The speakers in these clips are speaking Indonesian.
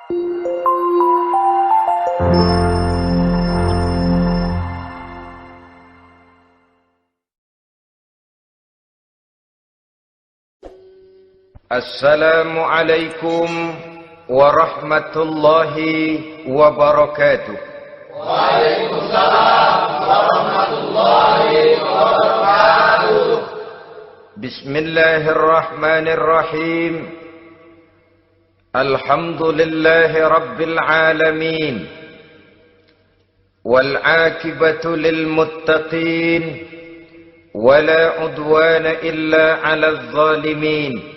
Assalamualaikum warahmatullahi wabarakatuh. Waalaikumsalam warahmatullahi wabarakatuh. Bismillahirrahmanirrahim. Alhamdulillahi rabbil alamin. Wal aqibatu lil muttaqin. Wala udwana illa 'alal zalimin.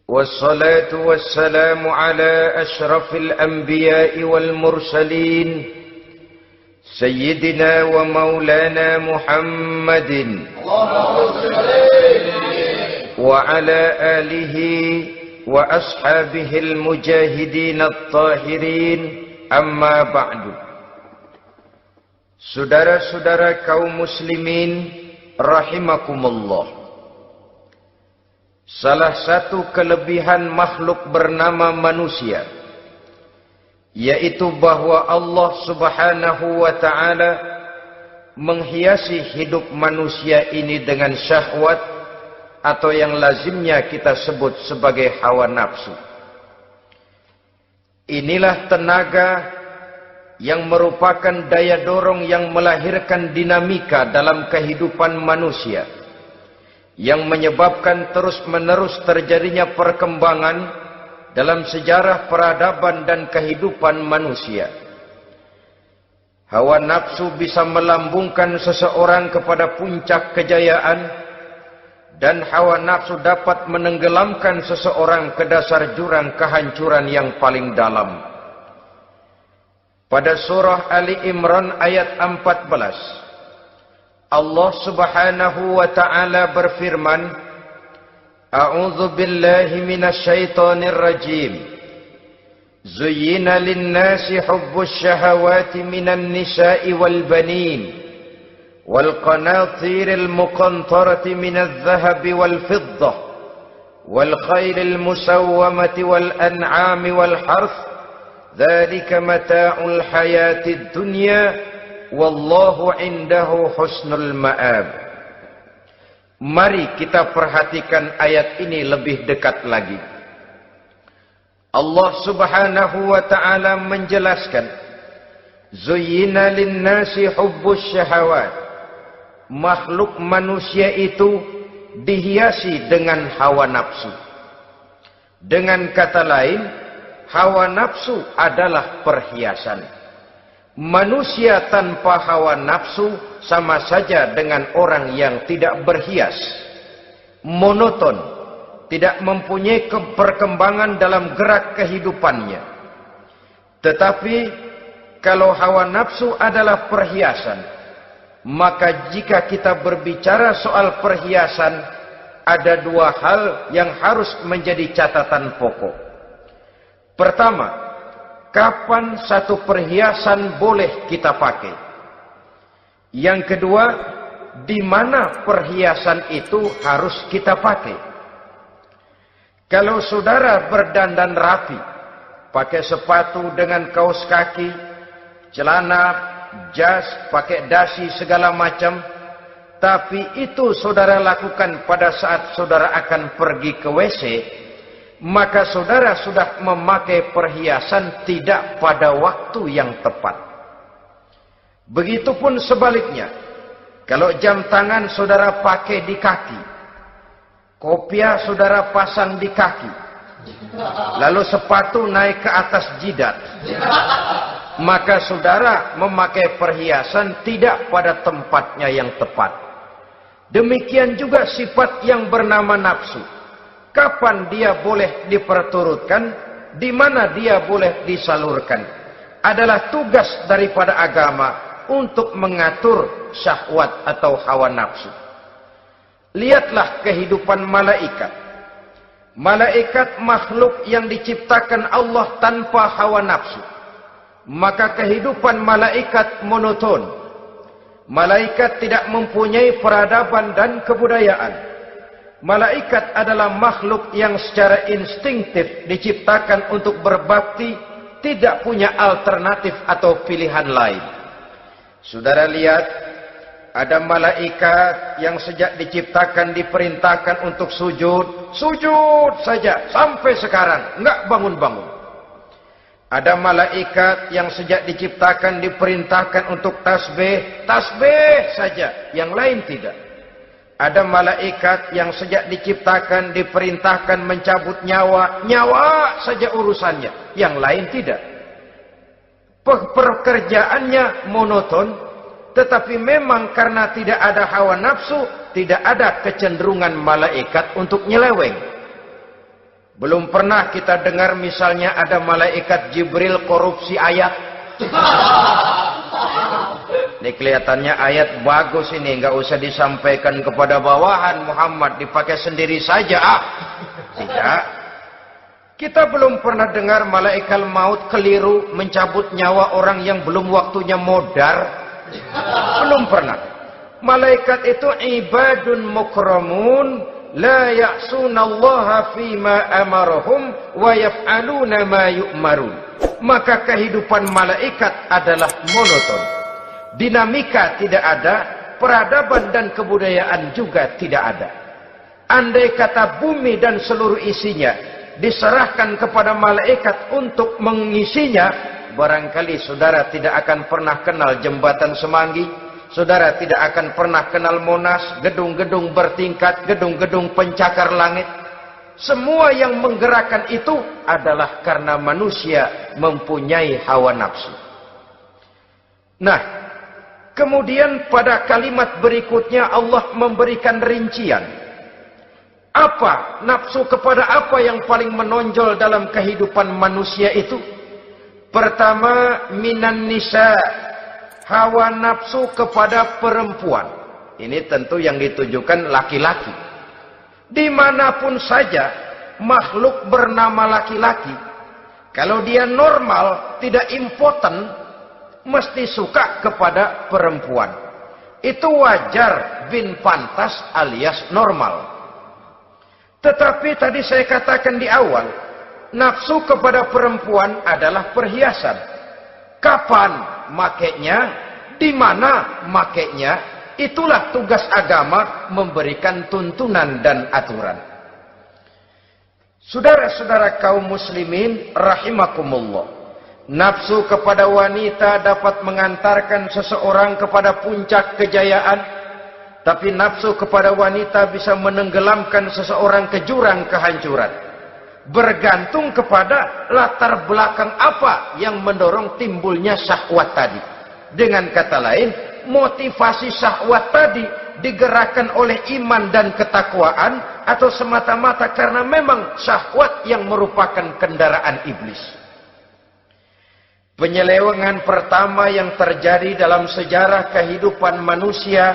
والصلاة والسلام على أشرف الأنبياء والمرسلين سيدنا ومولانا محمد وعلى آله وأصحابه المجاهدين الطاهرين أما بعد. Saudara-saudara kaum muslimin rahimakumullah. Salah satu kelebihan makhluk bernama manusia, yaitu bahwa Allah subhanahu wa ta'ala menghiasi hidup manusia ini dengan syahwat, atau yang lazimnya kita sebut sebagai hawa nafsu. Inilah tenaga yang merupakan daya dorong yang melahirkan dinamika dalam kehidupan manusia, yang menyebabkan terus-menerus terjadinya perkembangan dalam sejarah peradaban dan kehidupan manusia. Hawa nafsu bisa melambungkan seseorang kepada puncak kejayaan, dan hawa nafsu dapat menenggelamkan seseorang ke dasar jurang kehancuran yang paling dalam. Pada surah Ali Imran ayat 14, Allah subhanahu wa ta'ala berfirman, A'udzu billahi minasy syaithanir rajim. Zuyyina lin-nasi hubbus syahawati minan nisa'i wal banin wal qanatiril muqantarati minadh dhahabi wal fiddah wal khairil musawwamati wal an'ami wal harth. Dzalika mata'ul hayatid dunya. Wallahu indahu husnul ma'ab. Mari kita perhatikan ayat ini lebih dekat lagi. Allah subhanahu wa ta'ala menjelaskan, Zuyyina linnasi hubbus syahawat. Makhluk manusia itu dihiasi dengan hawa nafsu. Dengan kata lain, hawa nafsu adalah perhiasan. Manusia tanpa hawa nafsu sama saja dengan orang yang tidak berhias, monoton, tidak mempunyai perkembangan dalam gerak kehidupannya. Tetapi kalau hawa nafsu adalah perhiasan, maka jika kita berbicara soal perhiasan, ada dua hal yang harus menjadi catatan pokok. Pertama, kapan satu perhiasan boleh kita pakai? Yang kedua, di mana perhiasan itu harus kita pakai? Kalau saudara berdandan rapi, pakai sepatu dengan kaos kaki, celana, jas, pakai dasi segala macam, tapi itu saudara lakukan pada saat saudara akan pergi ke WC, maka saudara sudah memakai perhiasan tidak pada waktu yang tepat. Begitupun sebaliknya, kalau jam tangan saudara pakai di kaki, kopiah saudara pasang di kaki, lalu sepatu naik ke atas jidat, maka saudara memakai perhiasan tidak pada tempatnya yang tepat. Demikian juga sifat yang bernama nafsu. Kapan dia boleh diperturutkan, di mana dia boleh disalurkan, adalah tugas daripada agama untuk mengatur syahwat atau hawa nafsu. Lihatlah kehidupan malaikat. Malaikat makhluk yang diciptakan Allah tanpa hawa nafsu. Maka kehidupan malaikat monoton. Malaikat tidak mempunyai peradaban dan kebudayaan. Malaikat adalah makhluk yang secara instinktif diciptakan untuk berbakti, tidak punya alternatif atau pilihan lain. Saudara lihat, ada malaikat yang sejak diciptakan diperintahkan untuk sujud, sujud saja sampai sekarang, enggak bangun-bangun. Ada malaikat yang sejak diciptakan diperintahkan untuk tasbih, tasbih saja, yang lain tidak. Ada malaikat yang sejak diciptakan diperintahkan mencabut nyawa, nyawa saja urusannya, yang lain tidak. Pekerjaannya monoton, tetapi memang karena tidak ada hawa nafsu, tidak ada kecenderungan malaikat untuk nyeleweng. Belum pernah kita dengar misalnya ada malaikat Jibril korupsi ayat. Ini kelihatannya ayat bagus ini, nggak usah disampaikan kepada bawahan Muhammad, dipakai sendiri saja. Tidak. Kita belum pernah dengar malaikat maut keliru mencabut nyawa orang yang belum waktunya modar. Belum pernah. Malaikat itu ibadun mukramun, la ya'sunallaha fima amarahum wa yaf'aluna ma yu'marun. Maka kehidupan malaikat adalah monoton. Dinamika tidak ada, peradaban dan kebudayaan juga tidak ada. Andai kata bumi dan seluruh isinya diserahkan kepada malaikat untuk mengisinya, barangkali saudara tidak akan pernah kenal jembatan Semanggi, saudara tidak akan pernah kenal Monas, gedung-gedung bertingkat, gedung-gedung pencakar langit. Semua yang menggerakkan itu adalah karena manusia mempunyai hawa nafsu. Nah, kemudian pada kalimat berikutnya Allah memberikan rincian. Apa nafsu kepada apa yang paling menonjol dalam kehidupan manusia itu? Pertama, minan nisa, hawa nafsu kepada perempuan. Ini tentu yang ditujukan laki-laki. Dimanapun saja makhluk bernama laki-laki, kalau dia normal, tidak impoten, mesti suka kepada perempuan. Itu wajar, bin pantas alias normal. Tetapi tadi saya katakan di awal, nafsu kepada perempuan adalah perhiasan. Kapan makainya, di mana makainya, itulah tugas agama memberikan tuntunan dan aturan. Saudara-saudara kaum muslimin rahimakumullah, nafsu kepada wanita dapat mengantarkan seseorang kepada puncak kejayaan, tapi nafsu kepada wanita bisa menenggelamkan seseorang ke jurang kehancuran. Bergantung kepada latar belakang apa yang mendorong timbulnya syahwat tadi. Dengan kata lain, motivasi syahwat tadi digerakkan oleh iman dan ketakwaan, atau semata-mata karena memang syahwat yang merupakan kendaraan iblis. Penyelewengan pertama yang terjadi dalam sejarah kehidupan manusia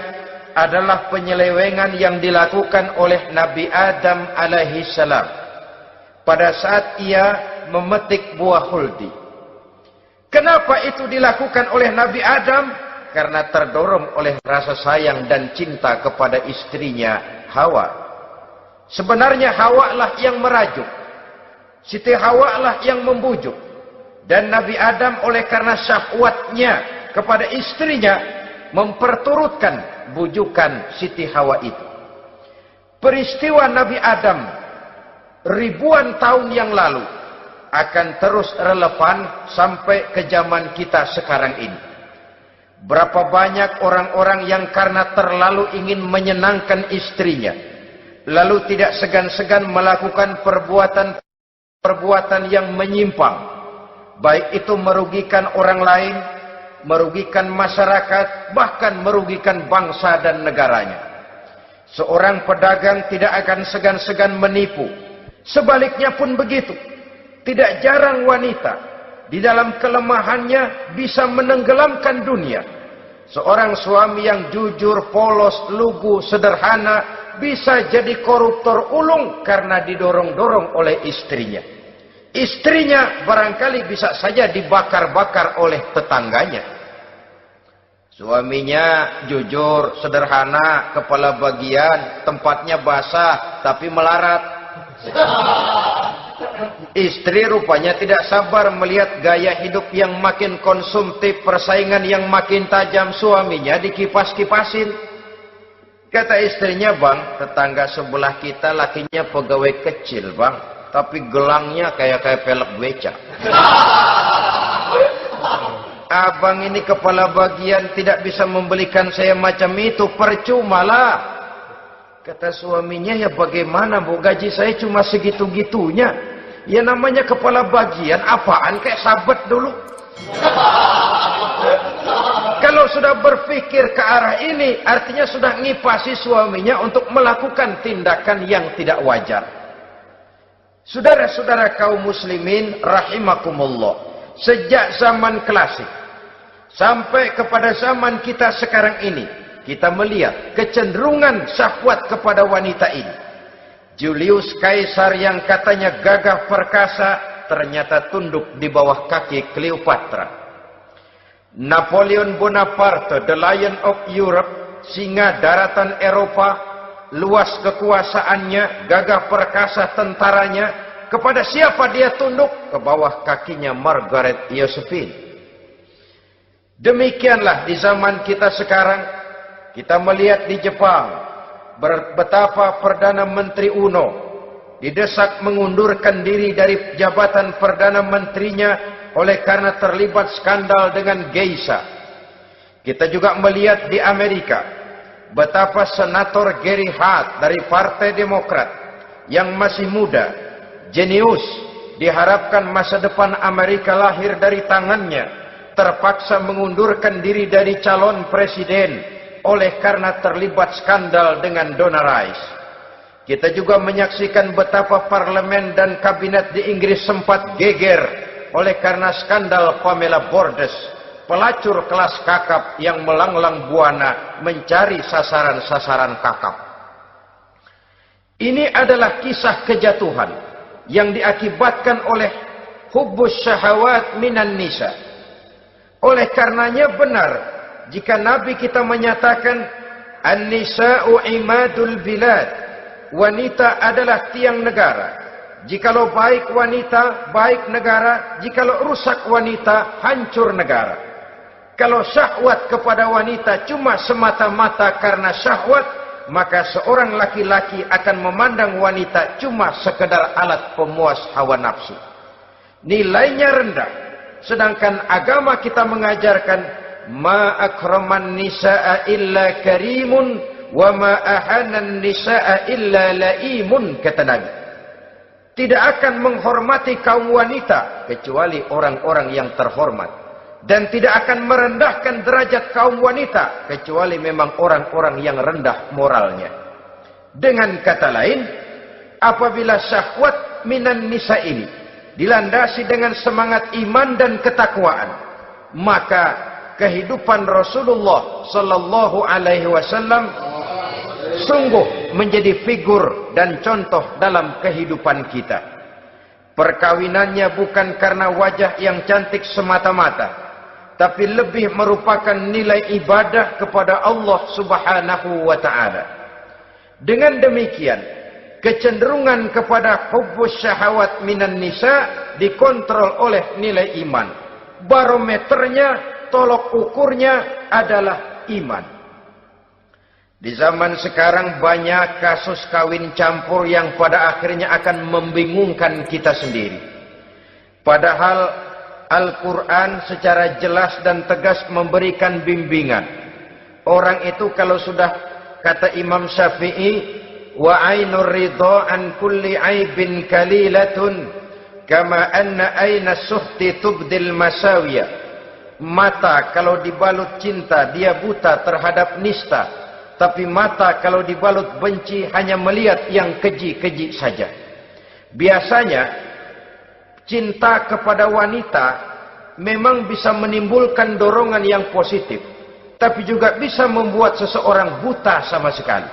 adalah penyelewengan yang dilakukan oleh Nabi Adam alaihi salam pada saat ia memetik buah huldi. Kenapa itu dilakukan oleh Nabi Adam? Karena terdorong oleh rasa sayang dan cinta kepada istrinya Hawa. Sebenarnya Hawa lah yang merajuk, Siti Hawa lah yang membujuk. Dan Nabi Adam oleh karena syahwatnya kepada istrinya memperturutkan bujukan Siti Hawa itu. Peristiwa Nabi Adam ribuan tahun yang lalu akan terus relevan sampai ke zaman kita sekarang ini. Berapa banyak orang-orang yang karena terlalu ingin menyenangkan istrinya, lalu tidak segan-segan melakukan perbuatan yang menyimpang, baik itu merugikan orang lain, merugikan masyarakat, bahkan merugikan bangsa dan negaranya. Seorang pedagang tidak akan segan-segan menipu. Sebaliknya pun begitu. Tidak jarang wanita di dalam kelemahannya bisa menenggelamkan dunia. Seorang suami yang jujur, polos, lugu, sederhana bisa jadi koruptor ulung karena didorong-dorong oleh istrinya. Istrinya barangkali bisa saja dibakar-bakar oleh tetangganya. Suaminya jujur, sederhana, kepala bagian, tempatnya basah, tapi melarat. Istri rupanya tidak sabar melihat gaya hidup yang makin konsumtif, persaingan yang makin tajam. Suaminya dikipas-kipasin. Kata istrinya, bang, tetangga sebelah kita lakinya pegawai kecil, bang, tapi gelangnya kayak pelek beca. Abang ini kepala bagian tidak bisa membelikan saya macam itu, percuma lah. Kata suaminya, ya bagaimana bu, gaji saya cuma segitu-gitunya. Ya namanya kepala bagian, apaan, kayak sabet dulu. Kalau sudah berpikir ke arah ini, artinya sudah ngipasi suaminya untuk melakukan tindakan yang tidak wajar. Saudara-saudara kaum muslimin rahimakumullah, sejak zaman klasik sampai kepada zaman kita sekarang ini, kita melihat kecenderungan syahwat kepada wanita ini. Julius Caesar yang katanya gagah perkasa, ternyata tunduk di bawah kaki Cleopatra. Napoleon Bonaparte, the Lion of Europe, singa daratan Eropa, luas kekuasaannya, gagah perkasa tentaranya, kepada siapa dia tunduk? Ke bawah kakinya Margaret Josephine. Demikianlah di zaman kita sekarang, kita melihat di Jepang, betapa Perdana Menteri Uno didesak mengundurkan diri dari jabatan Perdana Menterinya oleh karena terlibat skandal dengan geisha. Kita juga melihat di Amerika, betapa Senator Gary Hart dari Partai Demokrat yang masih muda, jenius, diharapkan masa depan Amerika lahir dari tangannya, terpaksa mengundurkan diri dari calon presiden oleh karena terlibat skandal dengan Donna Rice. Kita juga menyaksikan betapa parlemen dan kabinet di Inggris sempat geger oleh karena skandal Pamela Bordes, pelacur kelas kakap yang melanglang buana mencari sasaran-sasaran kakap. Ini adalah kisah kejatuhan yang diakibatkan oleh hubbus syahawat minan nisa. Oleh karenanya benar jika Nabi kita menyatakan an-nisa'u imadul bilad, wanita adalah tiang negara. Jikalau baik wanita, baik negara. Jikalau rusak wanita, hancur negara. Kalau syahwat kepada wanita cuma semata-mata karena syahwat, maka seorang laki-laki akan memandang wanita cuma sekedar alat pemuas hawa nafsu. Nilainya rendah. Sedangkan agama kita mengajarkan ma akraman nisaa illa karimun wa ma ahanan nisaa illa laimun, kata Nabi. Tidak akan menghormati kaum wanita kecuali orang-orang yang terhormat, dan tidak akan merendahkan derajat kaum wanita kecuali memang orang-orang yang rendah moralnya. Dengan kata lain, apabila syahwat minan nisa ini dilandasi dengan semangat iman dan ketakwaan, maka kehidupan Rasulullah sallallahu alaihi wasallam sungguh menjadi figur dan contoh dalam kehidupan kita. Perkawinannya bukan karena wajah yang cantik semata-mata, tapi lebih merupakan nilai ibadah kepada Allah Subhanahu wa taala. Dengan demikian, kecenderungan kepada hubbus syahawat minan nisa dikontrol oleh nilai iman. Barometernya, tolok ukurnya adalah iman. Di zaman sekarang banyak kasus kawin campur yang pada akhirnya akan membingungkan kita sendiri. Padahal Al-Quran secara jelas dan tegas memberikan bimbingan. Orang itu kalau sudah, kata Imam Syafi'i, wa ainur ridha an kulli aibin kalilatun kama anna aina suhti tubdil masawiya. Mata kalau dibalut cinta dia buta terhadap nista, tapi mata kalau dibalut benci hanya melihat yang keji-keji saja. Biasanya cinta kepada wanita memang bisa menimbulkan dorongan yang positif, tapi juga bisa membuat seseorang buta sama sekali.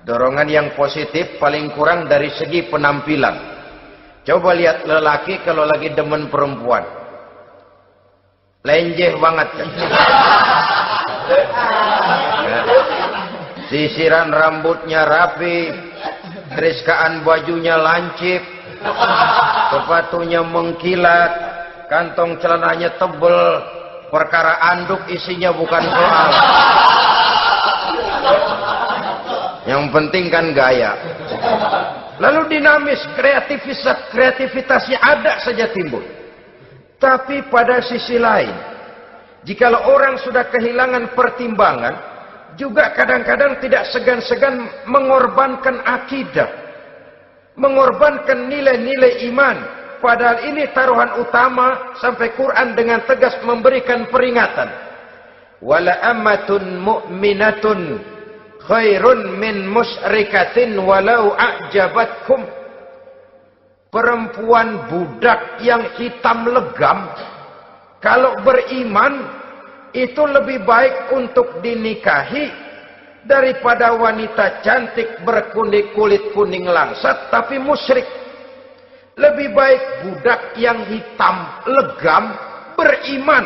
Dorongan yang positif paling kurang dari segi penampilan. Coba lihat lelaki kalau lagi demen perempuan, lenjeh banget kan? Sisiran rambutnya rapi, teriskaan bajunya lancip, sepatunya mengkilat, kantong celananya tebel, perkara anduk isinya bukan soal. Yang penting kan gaya. Lalu dinamis, kreativitasnya ada saja timbul. Tapi pada sisi lain, jikalau orang sudah kehilangan pertimbangan, juga kadang-kadang tidak segan-segan mengorbankan akidah, mengorbankan nilai-nilai iman. Padahal ini taruhan utama, sampai Quran dengan tegas memberikan peringatan. Wala ammatun mu'minatun khairun min musyrikatin walau a'jabatkum. Perempuan budak yang hitam legam, kalau beriman, itu lebih baik untuk dinikahi daripada wanita cantik berkulit kuning langsat tapi musyrik. Lebih baik budak yang hitam legam beriman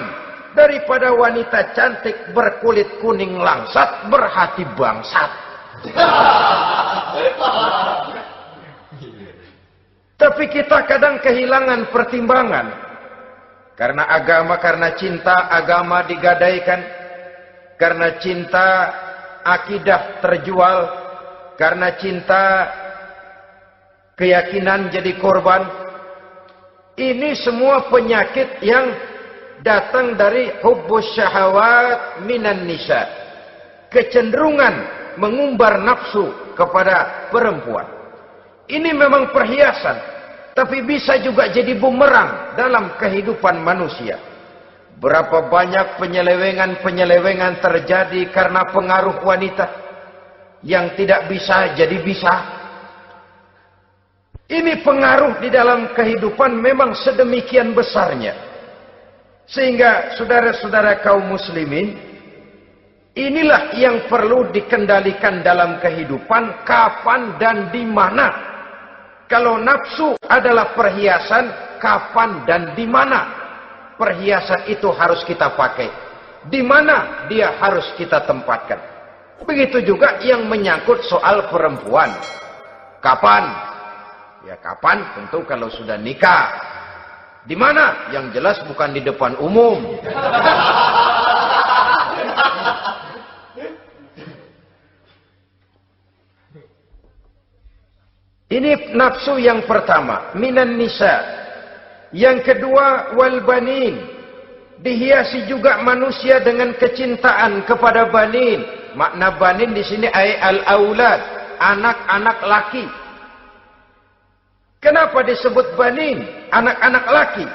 daripada wanita cantik berkulit kuning langsat berhati bangsat. Tapi kita kadang kehilangan pertimbangan. Karena agama, karena cinta agama digadaikan. Karena cinta akidah terjual. Karena cinta keyakinan jadi korban. Ini semua penyakit yang datang dari hubbus syahawat minan nisa. Kecenderungan mengumbar nafsu kepada perempuan. Ini memang perhiasan. Tapi bisa juga jadi bumerang dalam kehidupan manusia. Berapa banyak penyelewengan terjadi karena pengaruh wanita. Yang tidak bisa jadi bisa. Ini pengaruh di dalam kehidupan memang sedemikian besarnya. Sehingga saudara-saudara kaum muslimin, inilah yang perlu dikendalikan dalam kehidupan, kapan dan di mana. Kalau nafsu adalah perhiasan, kapan dan di mana perhiasan itu harus kita pakai? Di mana dia harus kita tempatkan? Begitu juga yang menyangkut soal perempuan. Kapan? Ya kapan? Tentu kalau sudah nikah. Di mana? Yang jelas bukan di depan umum. Ini nafsu yang pertama, minan nisa. Yang kedua, wal banin. Dihiasi juga manusia dengan kecintaan kepada banin. Makna banin di sini al-aulad, anak-anak laki. Kenapa disebut banin, anak-anak laki?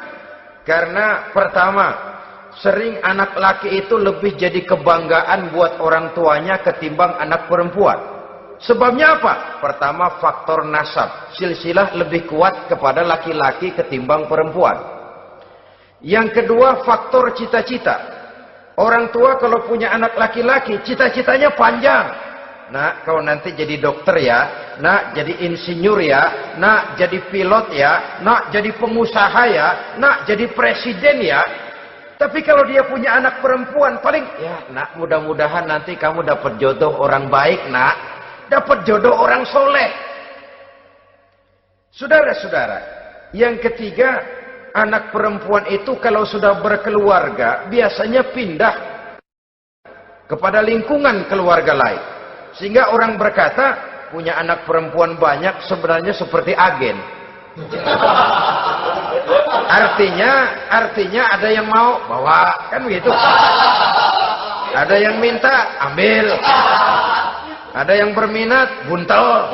Karena pertama, sering anak laki itu lebih jadi kebanggaan buat orang tuanya ketimbang anak perempuan. Sebabnya apa? Pertama, faktor nasab. Silsilah lebih kuat kepada laki-laki ketimbang perempuan. Yang kedua, faktor cita-cita. Orang tua kalau punya anak laki-laki, cita-citanya panjang. Nak, kau nanti jadi dokter ya. Nak, jadi insinyur ya. Nak, jadi pilot ya. Nak, jadi pengusaha ya. Nak, jadi presiden ya. Tapi kalau dia punya anak perempuan, paling, ya nak, mudah-mudahan nanti kamu dapat jodoh orang baik, nak. Dapat jodoh orang soleh. Saudara-saudara, yang ketiga, anak perempuan itu kalau sudah berkeluarga, biasanya pindah kepada lingkungan keluarga lain. Sehingga orang berkata, punya anak perempuan banyak sebenarnya seperti agen. Artinya ada yang mau bawa, kan begitu. Ada yang minta, ambil. Ada yang berminat, buntel.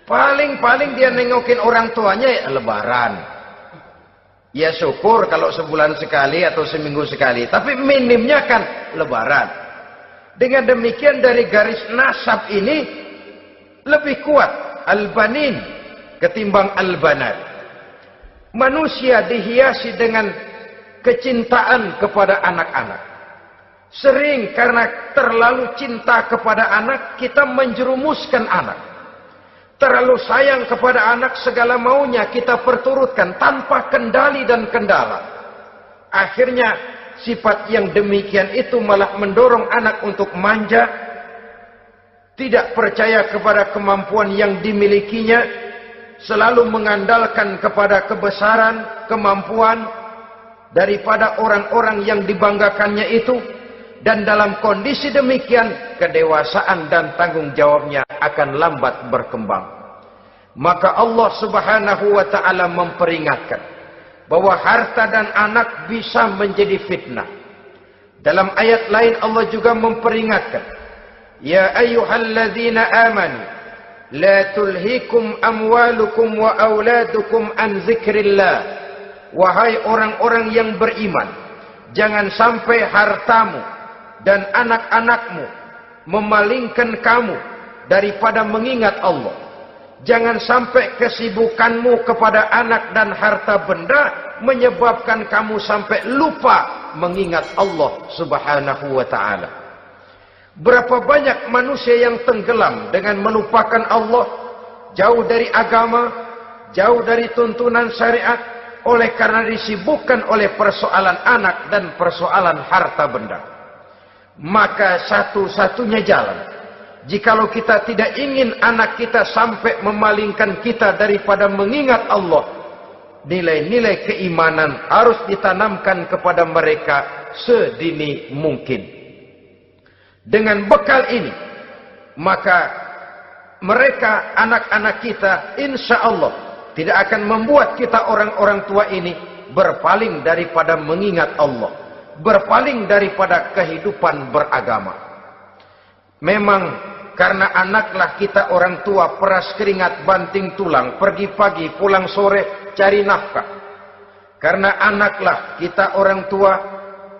Paling dia nengokin orang tuanya ya lebaran. Ya syukur kalau sebulan sekali atau seminggu sekali. Tapi minimnya kan lebaran. Dengan demikian dari garis nasab ini lebih kuat al-banin ketimbang al-banat. Manusia dihiasi dengan kecintaan kepada anak-anak. Sering karena terlalu cinta kepada anak, kita menjerumuskan anak. Terlalu sayang kepada anak, segala maunya kita perturutkan tanpa kendali dan kendala. Akhirnya sifat yang demikian itu malah mendorong anak untuk manja, tidak percaya kepada kemampuan yang dimilikinya, selalu mengandalkan kepada kebesaran, kemampuan daripada orang-orang yang dibanggakannya itu. Dan dalam kondisi demikian, kedewasaan dan tanggung jawabnya akan lambat berkembang. Maka Allah Subhanahu wa ta'ala memperingatkan bahwa harta dan anak bisa menjadi fitnah. Dalam ayat lain Allah juga memperingatkan, ya ayyuhalladzina amanu la tulhikum amwalukum wa auladukum an zikrillah. Wahai orang-orang yang beriman, jangan sampai hartamu dan anak-anakmu memalingkan kamu daripada mengingat Allah. Jangan sampai kesibukanmu kepada anak dan harta benda menyebabkan kamu sampai lupa mengingat Allah Subhanahu wa ta'ala. Berapa banyak manusia yang tenggelam dengan melupakan Allah, jauh dari agama, jauh dari tuntunan syariat, oleh karena disibukkan oleh persoalan anak dan persoalan harta benda. Maka satu-satunya jalan, jikalau kita tidak ingin anak kita sampai memalingkan kita daripada mengingat Allah, nilai-nilai keimanan harus ditanamkan kepada mereka sedini mungkin. Dengan bekal ini, maka mereka, anak-anak kita, insya Allah tidak akan membuat kita orang-orang tua ini berpaling daripada mengingat Allah, berpaling daripada kehidupan beragama. Memang karena anaklah kita orang tua peras keringat banting tulang, pergi pagi pulang sore cari nafkah. Karena anaklah kita orang tua,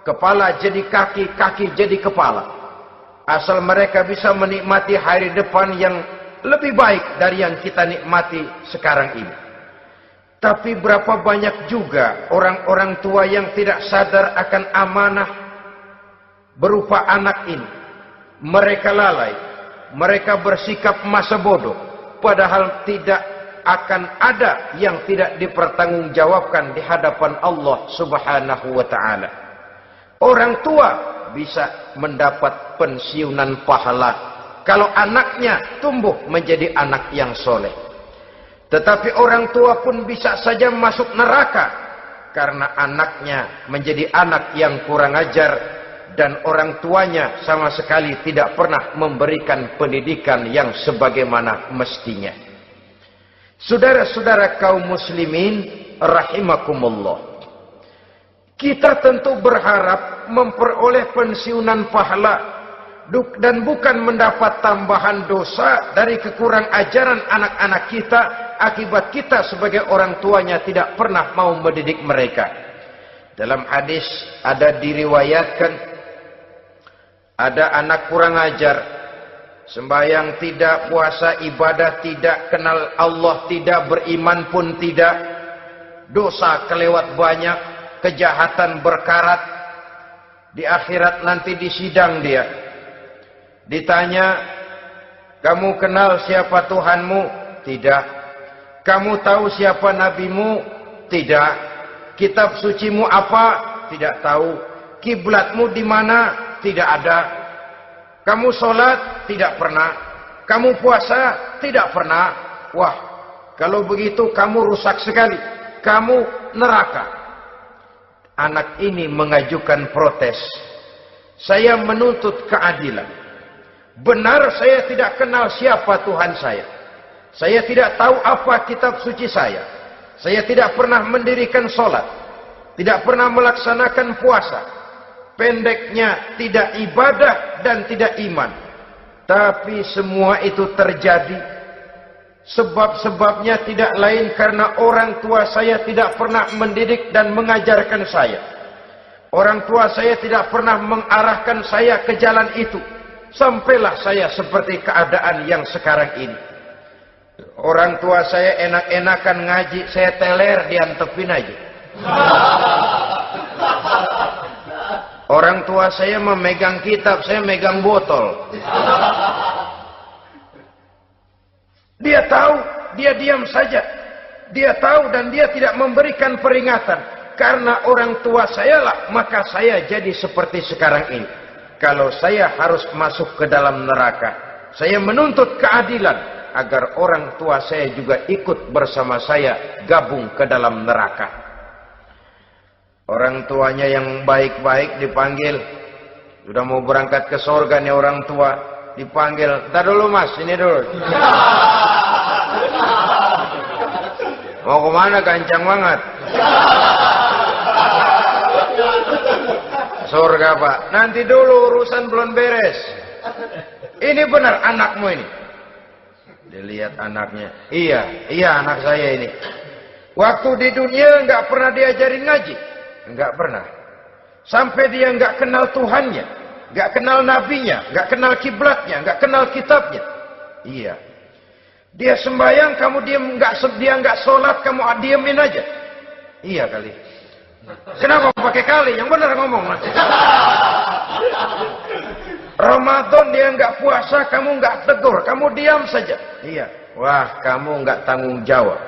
kepala jadi kaki, kaki jadi kepala. Asal mereka bisa menikmati hari depan yang lebih baik dari yang kita nikmati sekarang ini. Tapi berapa banyak juga orang-orang tua yang tidak sadar akan amanah berupa anak ini. Mereka lalai, mereka bersikap masa bodoh, padahal tidak akan ada yang tidak dipertanggungjawabkan di hadapan Allah Subhanahu wa ta'ala. Orang tua bisa mendapat pensiunan pahala kalau anaknya tumbuh menjadi anak yang soleh. Tetapi orang tua pun bisa saja masuk neraka karena anaknya menjadi anak yang kurang ajar dan orang tuanya sama sekali tidak pernah memberikan pendidikan yang sebagaimana mestinya. Saudara-saudara kaum muslimin rahimakumullah, kita tentu berharap memperoleh pensiunan pahala dan bukan mendapat tambahan dosa dari kekurang ajaran anak-anak kita akibat kita sebagai orang tuanya tidak pernah mau mendidik mereka. Dalam hadis ada diriwayatkan, ada anak kurang ajar, sembahyang tidak, puasa ibadah tidak, kenal Allah tidak, beriman pun tidak, dosa kelewat banyak, kejahatan berkarat. Di akhirat nanti disidang dia, ditanya, kamu kenal siapa Tuhanmu? Tidak. Kamu tahu siapa nabimu? Tidak. Kitab sucimu apa? Tidak tahu. Kiblatmu di mana? Tidak ada. Kamu sholat? Tidak pernah. Kamu puasa? Tidak pernah. Wah, kalau begitu kamu rusak sekali. Kamu neraka. Anak ini mengajukan protes. Saya menuntut keadilan. Benar saya tidak kenal siapa Tuhan saya. Saya tidak tahu apa kitab suci saya. Saya tidak pernah mendirikan sholat. Tidak pernah melaksanakan puasa. Pendeknya tidak ibadah dan tidak iman. Tapi semua itu terjadi. Sebab-sebabnya tidak lain karena orang tua saya tidak pernah mendidik dan mengajarkan saya. Orang tua saya tidak pernah mengarahkan saya ke jalan itu. Sampailah saya seperti keadaan yang sekarang ini. Orang tua saya enak-enakan ngaji, saya teler diantepin aja. Orang tua saya memegang kitab, saya megang botol. Dia tahu, dia diam saja. Dia tahu dan dia tidak memberikan peringatan. karena orang tua saya lah, maka saya jadi seperti sekarang ini. Kalau saya harus masuk ke dalam neraka, saya menuntut keadilan agar orang tua saya juga ikut bersama saya gabung ke dalam neraka. Orang tuanya yang baik-baik dipanggil, sudah mau berangkat ke surga nih orang tua, dipanggil, "Ntar dulu mas, ini dulu." Mau kemana, gancang banget? Surga pak, nanti dulu urusan belum beres. Ini benar anakmu ini? Dilihat anaknya, iya anak saya ini. Waktu di dunia nggak pernah diajarin ngaji, nggak pernah. Sampai dia nggak kenal Tuhannya, nggak kenal nabinya, nggak kenal kiblatnya, nggak kenal kitabnya. Iya. Dia sembahyang, kamu dia nggak sholat, kamu diemin aja. Iya kali. Kenapa pakai kali? Yang benar ngomong. Ramadan dia nggak puasa, kamu nggak tegur, kamu diam saja. Iya. Wah, kamu nggak tanggung jawab.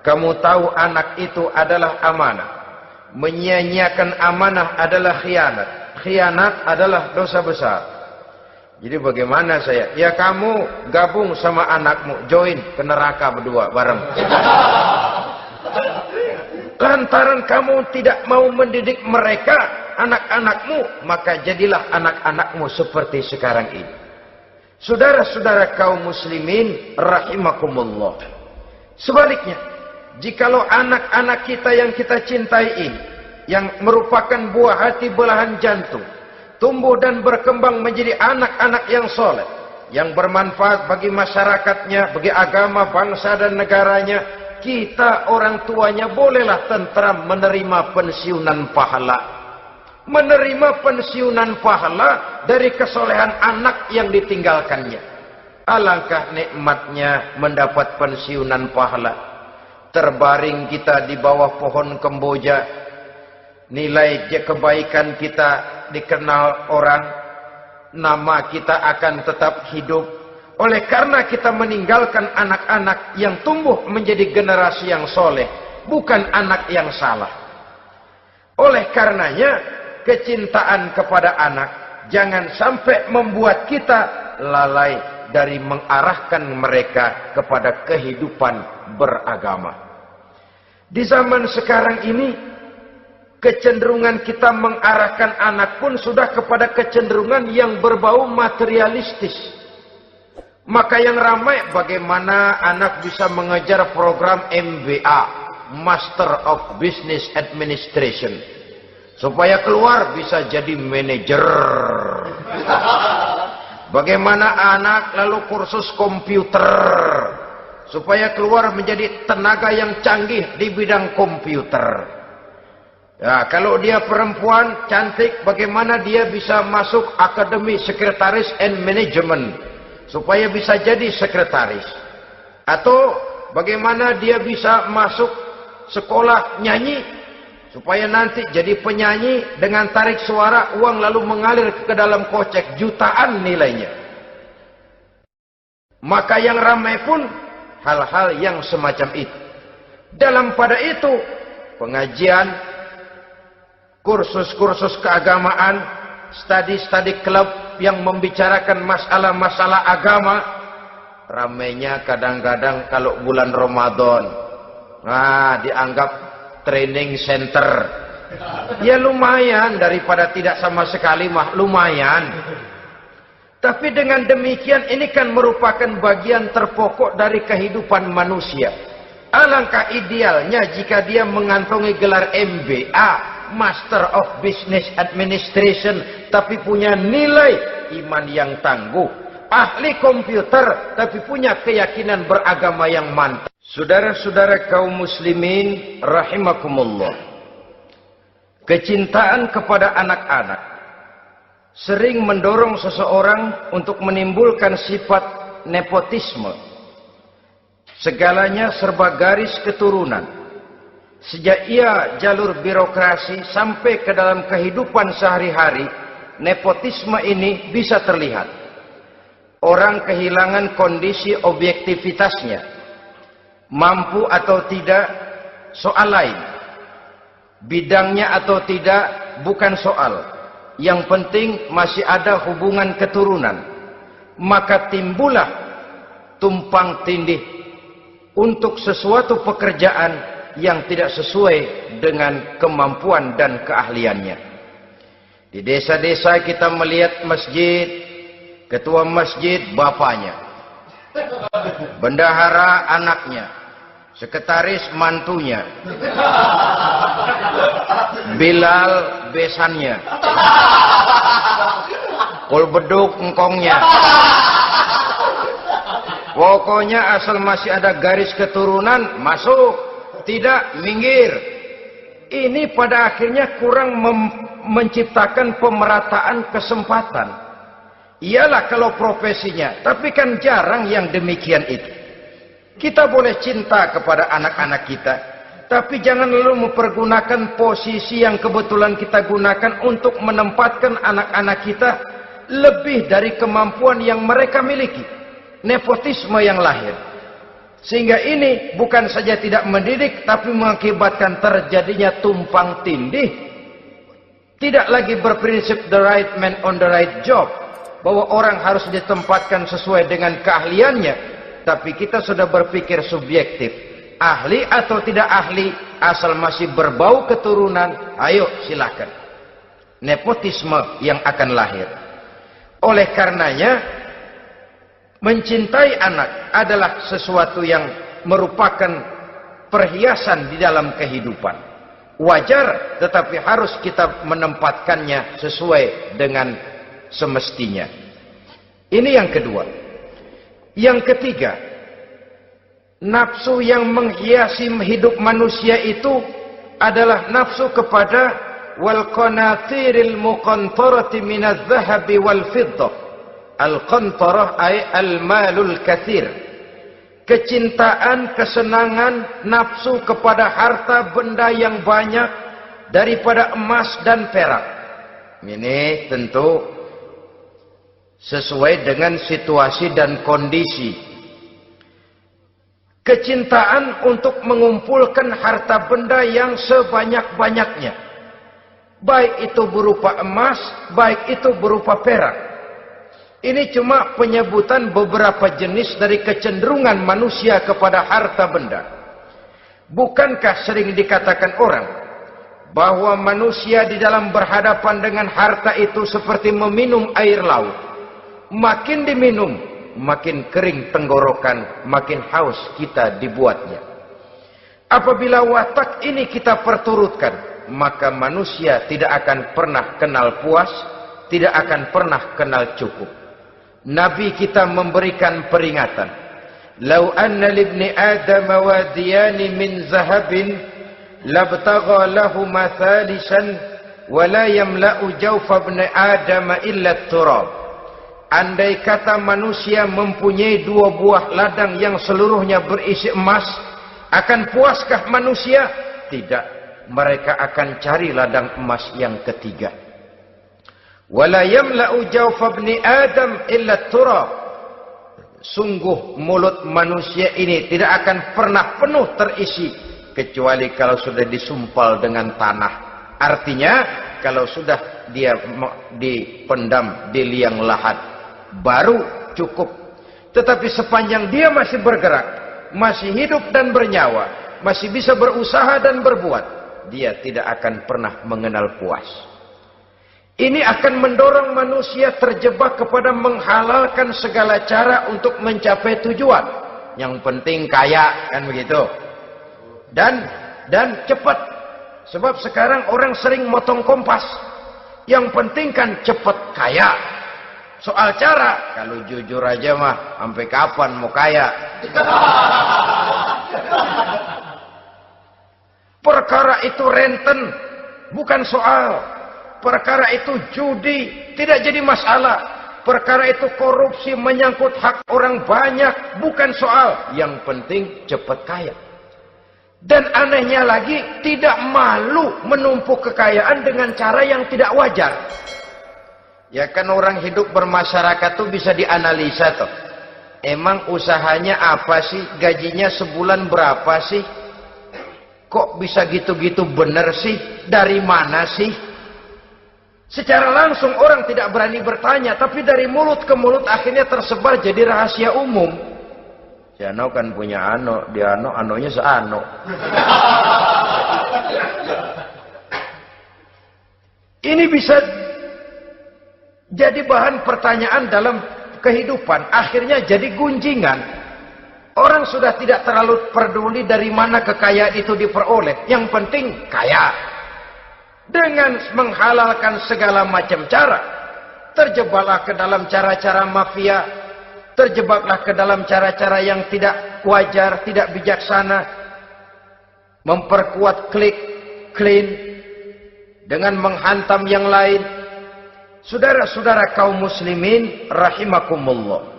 Kamu tahu anak itu adalah amanah. Menyia-nyiakan amanah adalah khianat. Khianat adalah dosa besar. Jadi bagaimana saya? Ya kamu gabung sama anakmu, join ke neraka berdua bareng. Lantaran kamu tidak mau mendidik mereka, anak-anakmu, maka jadilah anak-anakmu seperti sekarang ini. Saudara-saudara kaum muslimin rahimakumullah. Sebaliknya, jikalau anak-anak kita yang kita cintai ini, yang merupakan buah hati belahan jantung, tumbuh dan berkembang menjadi anak-anak yang soleh, yang bermanfaat bagi masyarakatnya, bagi agama, bangsa dan negaranya, kita orang tuanya bolehlah tentram menerima pensiunan pahala. Menerima pensiunan pahala dari kesolehan anak yang ditinggalkannya. Alangkah nikmatnya mendapat pensiunan pahala. Terbaring kita di bawah pohon kemboja, nilai kebaikan kita dikenal orang, nama kita akan tetap hidup. Oleh karena kita meninggalkan anak-anak yang tumbuh menjadi generasi yang soleh, bukan anak yang salah. Oleh karenanya, kecintaan kepada anak jangan sampai membuat kita lalai dari mengarahkan mereka kepada kehidupan beragama. Di zaman sekarang ini, kecenderungan kita mengarahkan anak pun sudah kepada kecenderungan yang berbau materialistis. Maka yang ramai bagaimana anak bisa mengejar program MBA, Master of Business Administration, supaya keluar bisa jadi manajer. Bagaimana anak lalu kursus komputer, supaya keluar menjadi tenaga yang canggih di bidang komputer. Ya, kalau dia perempuan cantik, bagaimana dia bisa masuk Akademi Sekretaris and Management, supaya bisa jadi sekretaris. Atau bagaimana dia bisa masuk sekolah nyanyi, supaya nanti jadi penyanyi dengan tarik suara, uang lalu mengalir ke dalam kocek jutaan nilainya. Maka yang ramai pun hal-hal yang semacam itu. Dalam pada itu, pengajian, kursus-kursus keagamaan, studi-studi klub yang membicarakan masalah-masalah agama, ramainya kadang-kadang kalau bulan Ramadan, dianggap training center. Ya lumayan, daripada tidak sama sekali mah lumayan. Tapi dengan demikian ini kan merupakan bagian terpokok dari kehidupan manusia. Alangkah idealnya jika dia mengantongi gelar MBA, Master of Business Administration, tapi punya nilai iman yang tangguh, ahli komputer, tapi punya keyakinan beragama yang mantap. Saudara-saudara kaum muslimin rahimakumullah, kecintaan kepada anak-anak sering mendorong seseorang untuk menimbulkan sifat nepotisme. Segalanya serba garis keturunan. Sejak ia jalur birokrasi sampai ke dalam kehidupan sehari-hari, nepotisme ini bisa terlihat. Orang kehilangan kondisi objektivitasnya. Mampu atau tidak, soal lain. bidangnya atau tidak bukan soal. Yang penting masih ada hubungan keturunan. Maka timbullah tumpang tindih untuk sesuatu pekerjaan yang tidak sesuai dengan kemampuan dan keahliannya. Di desa-desa kita melihat masjid, ketua masjid bapaknya, bendahara anaknya, sekretaris mantunya, Bilal besannya, kul beduk engkongnya. Pokoknya asal masih ada garis keturunan, masuk, tidak, minggir. Ini pada akhirnya kurang menciptakan pemerataan kesempatan. Iyalah kalau profesinya, tapi kan jarang yang demikian itu. Kita boleh cinta kepada anak-anak kita, tapi jangan lalu mempergunakan posisi yang kebetulan kita gunakan untuk menempatkan anak-anak kita lebih dari kemampuan yang mereka miliki. Nepotisme yang lahir. Sehingga ini bukan saja tidak mendidik, tapi mengakibatkan terjadinya tumpang tindih. Tidak lagi berprinsip the right man on the right job, bahwa orang harus ditempatkan sesuai dengan keahliannya. Tapi kita sudah berpikir subjektif, ahli atau tidak ahli, asal masih berbau keturunan, ayo silakan. Nepotisme yang akan lahir. Oleh karenanya, mencintai anak adalah sesuatu yang merupakan perhiasan di dalam kehidupan. Wajar, tetapi harus kita menempatkannya sesuai dengan semestinya. Ini yang kedua. Yang ketiga, nafsu yang menghiasi hidup manusia itu adalah nafsu kepada wal qanatiril muqantarati minadz zahabi wal fiddah. Al-qantarah ay al-malul katsir. Kecintaan, kesenangan, nafsu kepada harta benda yang banyak daripada emas dan perak. Ini tentu sesuai dengan situasi dan kondisi. Kecintaan untuk mengumpulkan harta benda yang sebanyak-banyaknya. Baik itu berupa emas, baik itu berupa perak. Ini cuma penyebutan beberapa jenis dari kecenderungan manusia kepada harta benda. Bukankah sering dikatakan orang bahwa manusia di dalam berhadapan dengan harta itu seperti meminum air laut. Makin diminum, makin kering tenggorokan, makin haus kita dibuatnya. Apabila watak ini kita perturutkan, maka manusia tidak akan pernah kenal puas, tidak akan pernah kenal cukup. Nabi kita memberikan peringatan. Lau anna libni Adam wadiyani min zahabin labtagha lahu mathalisan wa la yamla'u jawfa ibni Adam illa turab. Andai kata manusia mempunyai dua buah ladang yang seluruhnya berisi emas, akan puaskah manusia? Tidak. Mereka akan cari ladang emas yang ketiga. Wala yamla'u jawfa ibni Adam illa turab. Sungguh mulut manusia ini tidak akan pernah penuh terisi kecuali kalau sudah disumpal dengan tanah. Artinya kalau sudah dia dipendam di liang lahat baru cukup. Tetapi sepanjang dia masih bergerak, masih hidup dan bernyawa, masih bisa berusaha dan berbuat, dia tidak akan pernah mengenal puas. Ini akan mendorong manusia terjebak kepada menghalalkan segala cara untuk mencapai tujuan. Yang penting kaya, kan begitu. Dan cepat. Sebab sekarang orang sering motong kompas. Yang penting kan cepat kaya. Soal cara, kalau jujur aja mah, sampai kapan mau kaya? Perkara itu renten, bukan soal. Perkara itu judi, tidak jadi masalah. Perkara itu korupsi, menyangkut hak orang banyak, bukan soal. Yang penting cepat kaya. Dan anehnya lagi, tidak malu menumpuk kekayaan dengan cara yang tidak wajar. Ya kan orang hidup bermasyarakat tuh bisa dianalisa tuh. Emang usahanya apa sih? Gajinya sebulan berapa sih? Kok bisa gitu-gitu bener sih? Dari mana sih? Secara langsung orang tidak berani bertanya, tapi dari mulut ke mulut akhirnya tersebar jadi rahasia umum. Si Ano kan punya ano, dia ano, anonya seano. Ini bisa jadi bahan pertanyaan dalam kehidupan, akhirnya jadi gunjingan. Orang sudah tidak terlalu peduli dari mana kekayaan itu diperoleh. Yang penting kaya. Dengan menghalalkan segala macam cara. Terjebaklah ke dalam cara-cara mafia. Terjebaklah ke dalam cara-cara yang tidak wajar, tidak bijaksana. Memperkuat klik, clean. Dengan menghantam yang lain. Saudara-saudara kaum muslimin rahimakumullah.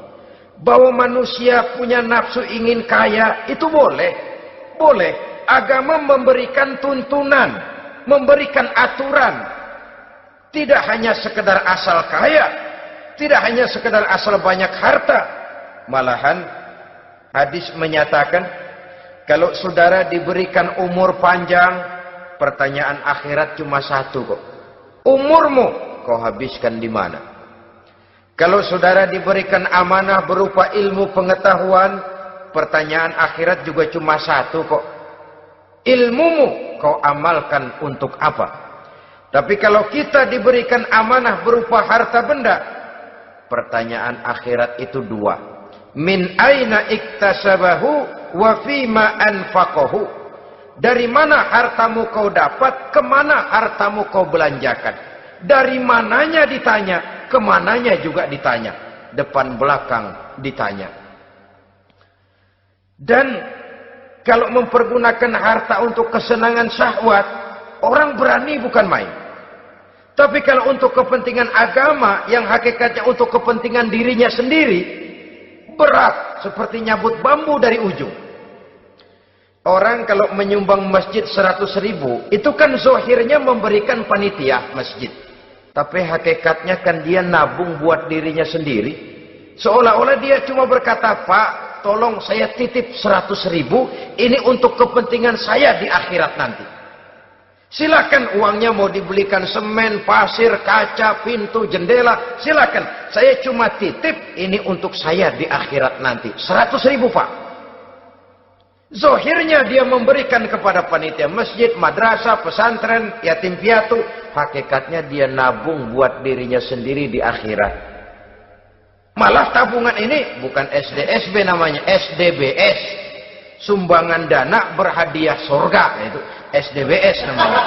Bahwa manusia punya nafsu ingin kaya, itu boleh. Boleh. Agama memberikan tuntunan, memberikan aturan. Tidak hanya sekedar asal kaya, tidak hanya sekedar asal banyak harta. Malahan, hadis menyatakan, kalau saudara diberikan umur panjang, pertanyaan akhirat cuma satu kok. Umurmu kau habiskan di mana? Kalau saudara diberikan amanah berupa ilmu pengetahuan, pertanyaan akhirat juga cuma satu kok. Ilmumu kau amalkan untuk apa? Tapi kalau kita diberikan amanah berupa harta benda, pertanyaan akhirat itu dua. Min aina iktasabahu wa fima anfaqahu. Dari mana hartamu kau dapat, kemana hartamu kau belanjakan. Dari mananya ditanya, kemananya juga ditanya. Depan belakang ditanya. Dan kalau mempergunakan harta untuk kesenangan syahwat, orang berani bukan main. Tapi kalau untuk kepentingan agama, yang hakikatnya untuk kepentingan dirinya sendiri, berat seperti nyabut bambu dari ujung. Orang kalau menyumbang masjid 100.000, itu kan zohirnya memberikan panitia masjid. Tapi hakikatnya kan dia nabung buat dirinya sendiri. Seolah-olah dia cuma berkata, Pak, tolong saya titip 100.000, ini untuk kepentingan saya di akhirat nanti. Silakan uangnya mau dibelikan semen, pasir, kaca, pintu, jendela, silakan. Saya cuma titip, ini untuk saya di akhirat nanti. 100.000 Pak. Zohirnya dia memberikan kepada panitia masjid, madrasah, pesantren, yatim piatu. Hakikatnya dia nabung buat dirinya sendiri di akhirat. Malah tabungan ini bukan SDSB namanya, SDBS. Sumbangan dana berhadiah surga. Itu SDBS namanya.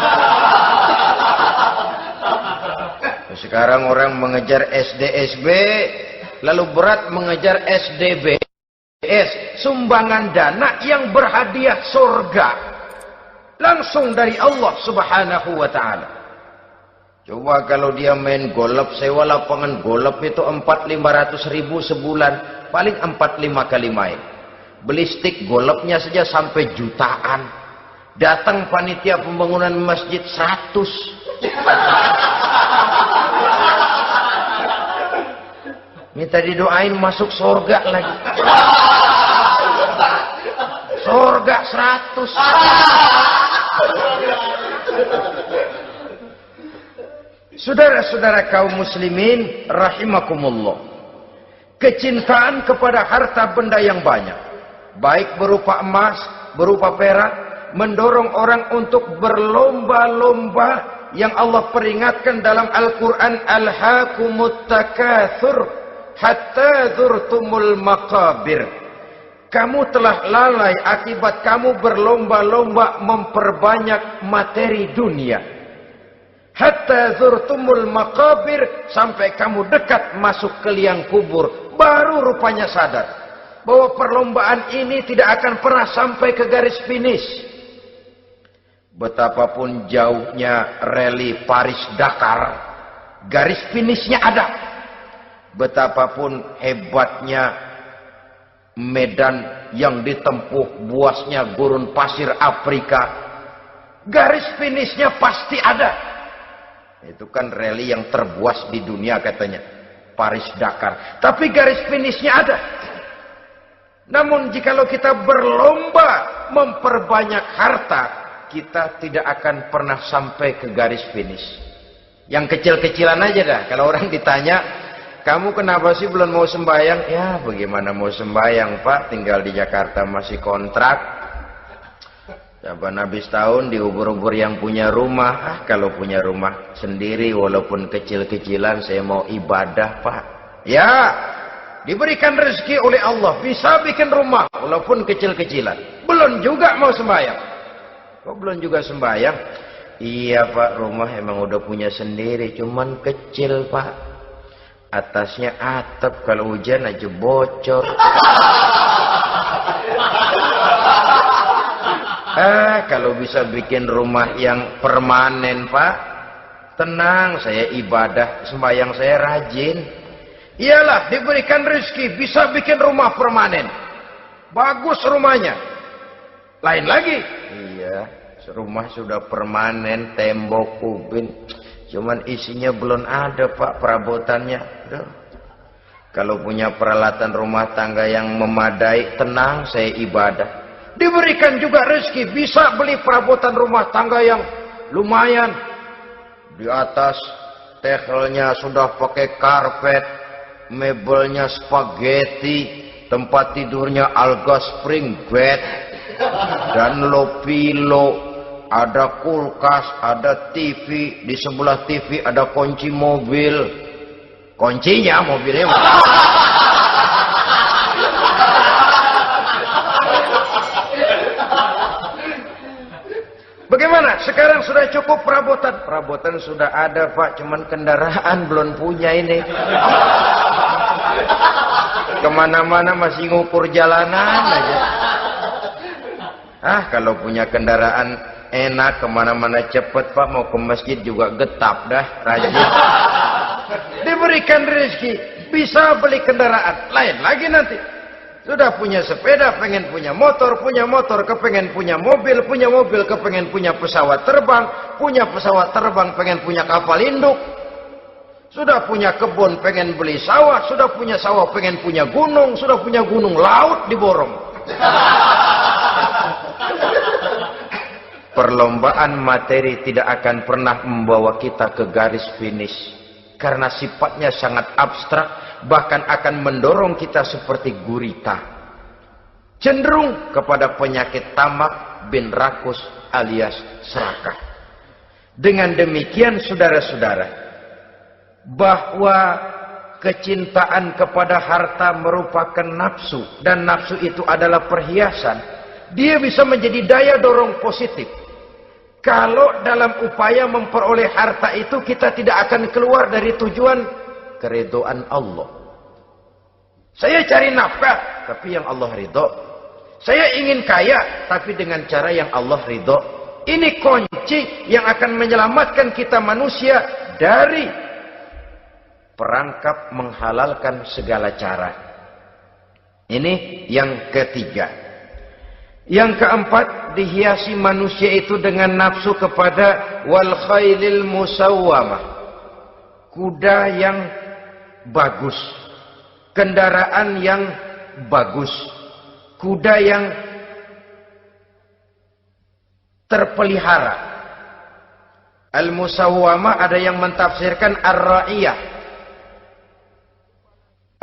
Sekarang orang mengejar SDSB, lalu berat mengejar SDBS. Sumbangan dana yang berhadiah surga. Langsung dari Allah subhanahu wa ta'ala. Coba kalau dia main golf, sewa lapangan golf itu 400-500 ribu sebulan. Paling 4-5 kali main. Beli stick golfnya saja sampai jutaan. Datang panitia pembangunan masjid 100. Minta didoain masuk surga lagi. Surga 100. Saudara-saudara kaum muslimin rahimakumullah. Kecintaan kepada harta benda yang banyak, baik berupa emas, berupa perak, mendorong orang untuk berlomba-lomba yang Allah peringatkan dalam Al-Quran, Alhaakumut takatsur hatta zurtumul maqabir. Kamu telah lalai akibat kamu berlomba-lomba memperbanyak materi dunia. Hatta zurtumul maqabir, sampai kamu dekat masuk ke liang kubur, baru rupanya sadar bahwa perlombaan ini tidak akan pernah sampai ke garis finish. Betapapun jauhnya rally Paris-Dakar, garis finishnya ada. Betapapun hebatnya medan yang ditempuh, buasnya gurun pasir Afrika, garis finishnya pasti ada. Itu kan rally yang terbuas di dunia katanya, Paris-Dakar. Tapi garis finishnya ada. Namun jikalau kita berlomba memperbanyak harta, kita tidak akan pernah sampai ke garis finish. Yang kecil-kecilan aja dah. Kalau orang ditanya, kamu kenapa sih belum mau sembahyang? Ya bagaimana mau sembahyang Pak, tinggal di Jakarta masih kontrak. Coba habis tahun diubur-ubur yang punya rumah. Kalau punya rumah sendiri walaupun kecil-kecilan saya mau ibadah Pak. Ya, diberikan rezeki oleh Allah bisa bikin rumah walaupun kecil-kecilan. Belum juga mau sembahyang. Kok belum juga sembahyang? Iya Pak, rumah emang udah punya sendiri, cuman kecil Pak. Atasnya atap, kalau hujan aja bocor. Kalau bisa bikin rumah yang permanen Pak, tenang, saya ibadah, sembahyang saya rajin. Iyalah, diberikan rezeki bisa bikin rumah permanen. Bagus rumahnya. Lain lagi. Iya, rumah sudah permanen, tembok, kubin, cuman isinya belum ada Pak, perabotannya. Duh. Kalau punya peralatan rumah tangga yang memadai, tenang, saya ibadah. Diberikan juga rezeki bisa beli perabotan rumah tangga yang lumayan. Di atas tehelnya sudah pakai karpet, mebelnya spaghetti, tempat tidurnya alga spring bed dan low pillow, ada kulkas, ada TV, di sebelah TV ada kunci mobil. Kuncinya mobilnya. Bagaimana? Sekarang sudah cukup perabotan. Perabotan sudah ada Pak, cuman kendaraan belum punya ini. Kemana-mana masih ngukur jalanan aja. Kalau punya kendaraan enak, kemana-mana cepet Pak, mau ke masjid juga getap dah, rajin. Diberikan rezeki, bisa beli kendaraan. Lain lagi nanti. Sudah punya sepeda, pengen punya motor, kepengen punya mobil, kepengen punya pesawat terbang, pengen punya kapal induk. Sudah punya kebun, pengen beli sawah, sudah punya sawah, pengen punya gunung, sudah punya gunung, laut diborong. Perlombaan materi tidak akan pernah membawa kita ke garis finish. Karena sifatnya sangat abstrak, bahkan akan mendorong kita seperti gurita. Cenderung kepada penyakit tamak bin rakus alias serakah. Dengan demikian saudara-saudara, bahwa kecintaan kepada harta merupakan nafsu, dan nafsu itu adalah perhiasan, dia bisa menjadi daya dorong positif. Kalau dalam upaya memperoleh harta itu kita tidak akan keluar dari tujuan keridhaan Allah. Saya cari nafkah, tapi yang Allah ridho. Saya ingin kaya, tapi dengan cara yang Allah ridho. Ini kunci yang akan menyelamatkan kita manusia dari perangkap menghalalkan segala cara. Ini yang ketiga. Yang keempat, dihiasi manusia itu dengan nafsu kepada wal khailil musawwamah. Kuda yang bagus, kendaraan yang bagus, kuda yang terpelihara. Al-musawwamah ada yang mentafsirkan ar-ra'iyah.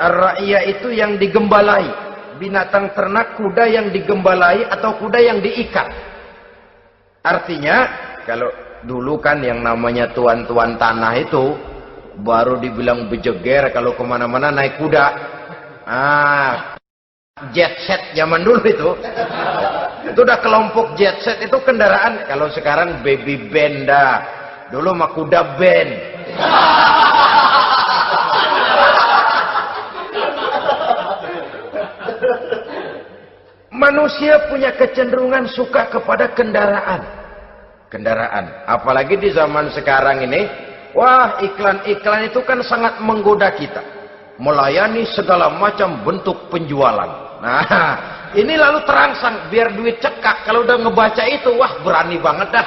Ar-ra'iyah itu yang digembalai. Binatang ternak, kuda yang digembalai atau kuda yang diikat. Artinya, kalau dulu kan yang namanya tuan-tuan tanah itu baru dibilang bejeger kalau kemana-mana naik kuda. Jet set zaman dulu itu udah kelompok jet set, itu kendaraan. Kalau sekarang baby benda, dulu mah kuda band. Manusia punya kecenderungan suka kepada kendaraan. Apalagi di zaman sekarang ini, wah, iklan-iklan itu kan sangat menggoda kita. Melayani segala macam bentuk penjualan. Nah, ini lalu terangsang biar duit cekak. Kalau udah ngebaca itu, wah, berani banget dah.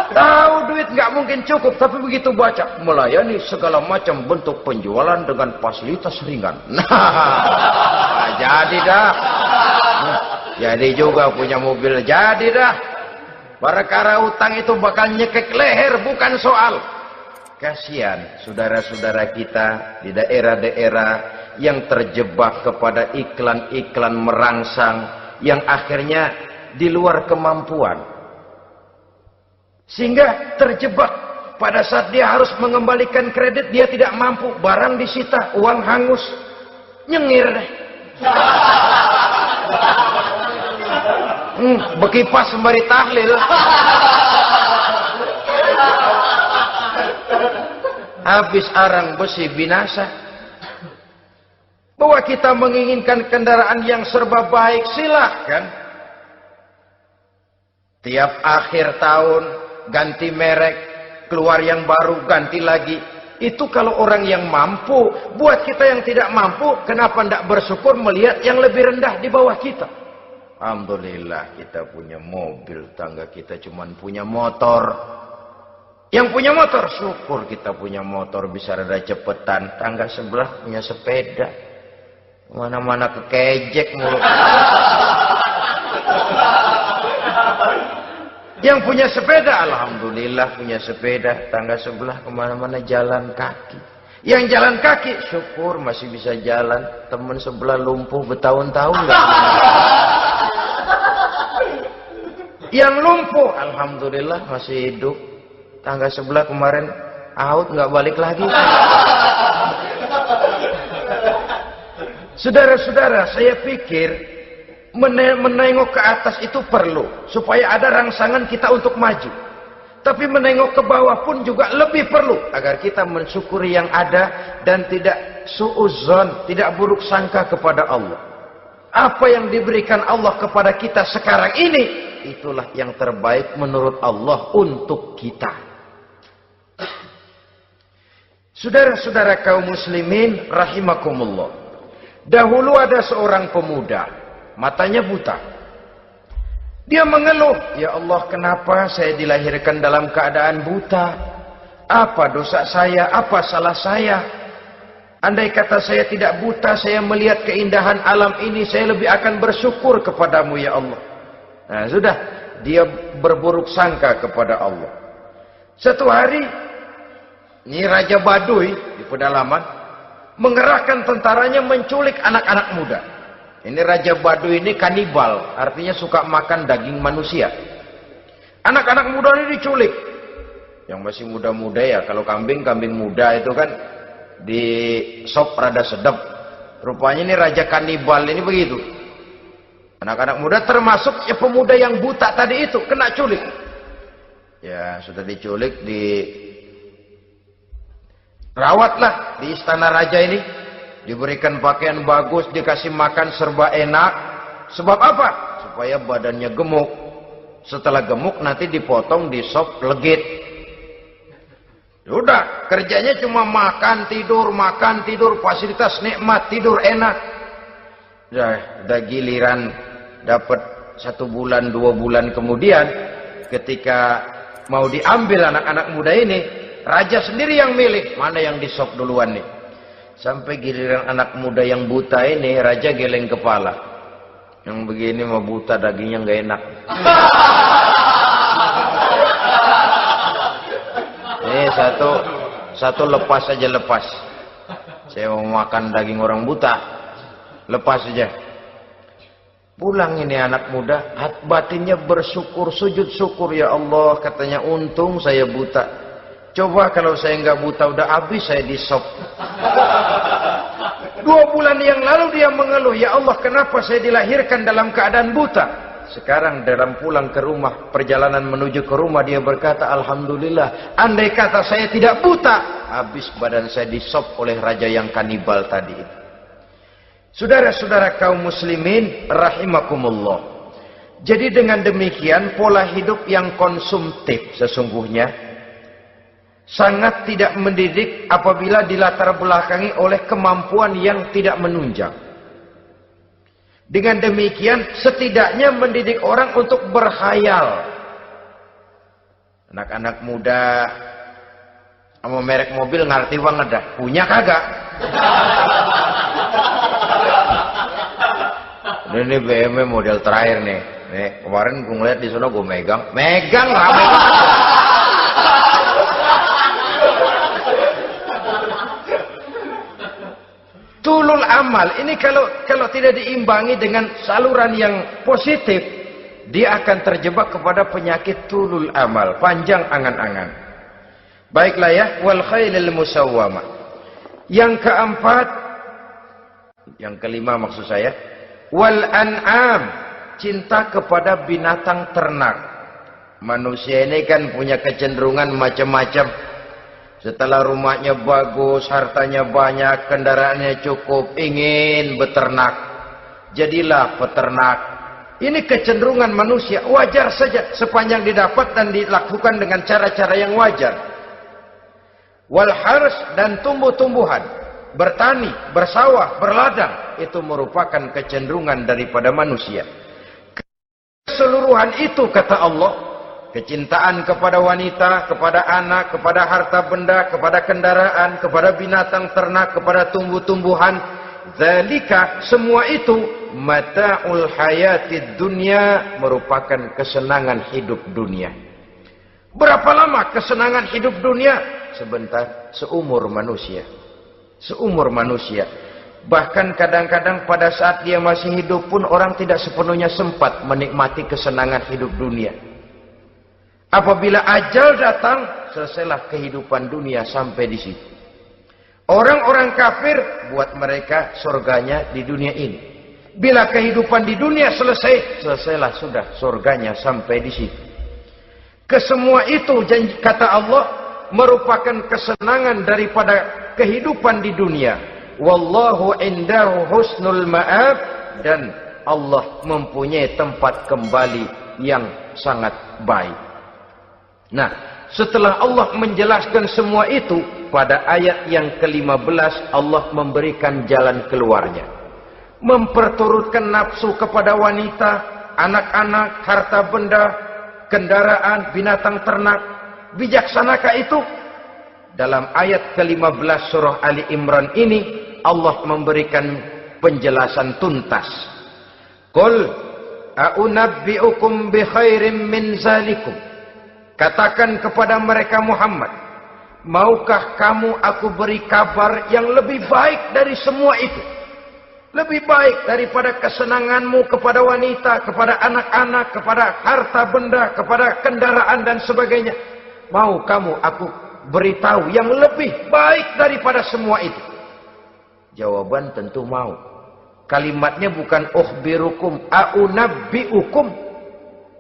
Tahu duit nggak mungkin cukup, tapi begitu baca melayani segala macam bentuk penjualan dengan fasilitas ringan. Nah, jadi dah. Jadi juga punya mobil, jadi dah. Perkara utang itu bakal nyekek leher, bukan soal. Kasihan saudara-saudara kita di daerah-daerah yang terjebak kepada iklan-iklan merangsang yang akhirnya di luar kemampuan. Sehingga terjebak pada saat dia harus mengembalikan kredit, dia tidak mampu, barang disita, uang hangus, nyengir deh. Bekipas sembari tahlil. Habis arang besi binasa. Bahwa kita menginginkan kendaraan yang serba baik, silahkan. Tiap akhir tahun ganti merek, keluar yang baru, ganti lagi. Itu kalau orang yang mampu. Buat kita yang tidak mampu, kenapa tidak bersyukur melihat yang lebih rendah di bawah kita? Alhamdulillah kita punya mobil, tangga kita cuma punya motor. Yang punya motor, syukur kita punya motor bisa rada cepetan. Tangga sebelah punya sepeda, mana-mana kekejek mulu. Yang punya sepeda, alhamdulillah punya sepeda. Tangga sebelah kemana-mana jalan kaki. Yang jalan kaki, syukur masih bisa jalan. Temen sebelah lumpuh bertahun-tahun nggak. Yang lumpuh, alhamdulillah masih hidup. Tangga sebelah kemarin out, nggak balik lagi. Saudara-saudara, saya pikir menengok ke atas itu perlu supaya ada rangsangan kita untuk maju. Tapi menengok ke bawah pun juga lebih perlu agar kita mensyukuri yang ada dan tidak suudzon, tidak buruk sangka kepada Allah. Apa yang diberikan Allah kepada kita sekarang ini, itulah yang terbaik menurut Allah untuk kita. Saudara-saudara kaum muslimin rahimakumullah. Dahulu ada seorang pemuda, matanya buta. Dia mengeluh, ya Allah, kenapa saya dilahirkan dalam keadaan buta? Apa dosa saya? Apa salah saya? Andai kata saya tidak buta, saya melihat keindahan alam ini, saya lebih akan bersyukur kepadamu ya Allah. Nah sudah, dia berburuk sangka kepada Allah. Satu hari, ini Raja Baduy di pedalaman mengerahkan tentaranya menculik anak-anak muda. Ini Raja Baduy ini kanibal, artinya suka makan daging manusia. Anak-anak muda ini diculik. Yang masih muda-muda ya, kalau kambing muda itu kan di sop rada sedap. Rupanya ini Raja kanibal ini begitu. Anak-anak muda termasuk ya pemuda yang buta tadi itu kena culik. Ya sudah diculik, rawatlah di istana raja ini, diberikan pakaian bagus, dikasih makan serba enak. Sebab apa? Supaya badannya gemuk. Setelah gemuk nanti dipotong di sop legit. Udah, kerjanya cuma makan tidur, fasilitas nikmat, tidur enak. Udah giliran dapat 1 bulan 2 bulan kemudian, ketika mau diambil anak-anak muda ini, raja sendiri yang milih mana yang disop duluan nih. Sampai giliran anak muda yang buta ini, raja geleng kepala. Yang begini mah buta, dagingnya nggak enak. Ini satu lepas aja, lepas. Saya mau makan daging orang buta, lepas aja. Pulang ini anak muda, batinnya bersyukur, sujud syukur, ya Allah, katanya untung saya buta. Coba kalau saya nggak buta udah habis saya disop. 2 bulan yang lalu dia mengeluh, ya Allah, kenapa saya dilahirkan dalam keadaan buta? Sekarang dalam pulang ke rumah, perjalanan menuju ke rumah, dia berkata, alhamdulillah, andai kata saya tidak buta, habis badan saya disop oleh raja yang kanibal tadi. Saudara-saudara kaum muslimin rahimakumullah. Jadi dengan demikian pola hidup yang konsumtif sesungguhnya sangat tidak mendidik apabila dilatar belakangi oleh kemampuan yang tidak menunjang. Dengan demikian setidaknya mendidik orang untuk berkhayal. Anak-anak muda sama merek mobil ngerti banget dah, punya kagak? Ini BMW model terakhir nih. Nih, kemarin gue ngeliat di sana gue megang rame. Tulul amal ini kalau tidak diimbangi dengan saluran yang positif, dia akan terjebak kepada penyakit tulul amal, panjang angan-angan. Baiklah ya, wal khailil musawwamah. Yang keempat, yang kelima maksud saya, wal an'am, cinta kepada binatang ternak. Manusia ini kan punya kecenderungan macam-macam. Setelah rumahnya bagus, hartanya banyak, kendaraannya cukup, ingin beternak. Jadilah peternak. Ini kecenderungan manusia, wajar saja sepanjang didapat dan dilakukan dengan cara-cara yang wajar. Wal hars, dan tumbuh-tumbuhan, bertani, bersawah, berladang, itu merupakan kecenderungan daripada manusia. Keseluruhan itu kata Allah, kecintaan kepada wanita, kepada anak, kepada harta benda, kepada kendaraan, kepada binatang ternak, kepada tumbuh-tumbuhan, zalika, semua itu mata'ul hayatid dunya, merupakan kesenangan hidup dunia. Berapa lama kesenangan hidup dunia? Sebentar, seumur manusia. Seumur manusia. Bahkan kadang-kadang pada saat dia masih hidup pun orang tidak sepenuhnya sempat menikmati kesenangan hidup dunia. Apabila ajal datang, selesailah kehidupan dunia sampai di situ. Orang-orang kafir, buat mereka surganya di dunia ini. Bila kehidupan di dunia selesai, selesailah sudah surganya sampai di situ. Kesemua itu, kata Allah, merupakan kesenangan daripada kehidupan di dunia. Wallahu indahu husnul ma'ab, dan Allah mempunyai tempat kembali yang sangat baik. Nah, setelah Allah menjelaskan semua itu, pada ayat yang ke-15 Allah memberikan jalan keluarnya. Memperturutkan nafsu kepada wanita, anak-anak, harta benda, kendaraan, binatang ternak. Bijaksanakah itu? Dalam ayat ke-15 surah Ali Imran ini Allah memberikan penjelasan tuntas. Qul a'unabbi'ukum bi khairim min zalikum. Katakan kepada mereka Muhammad, maukah kamu aku beri kabar yang lebih baik dari semua itu? Lebih baik daripada kesenanganmu kepada wanita, kepada anak-anak, kepada harta benda, kepada kendaraan dan sebagainya. Mau kamu aku beritahu yang lebih baik daripada semua itu? Jawaban tentu mau. Kalimatnya bukan ukhbirukum, a'unabbi'ukum.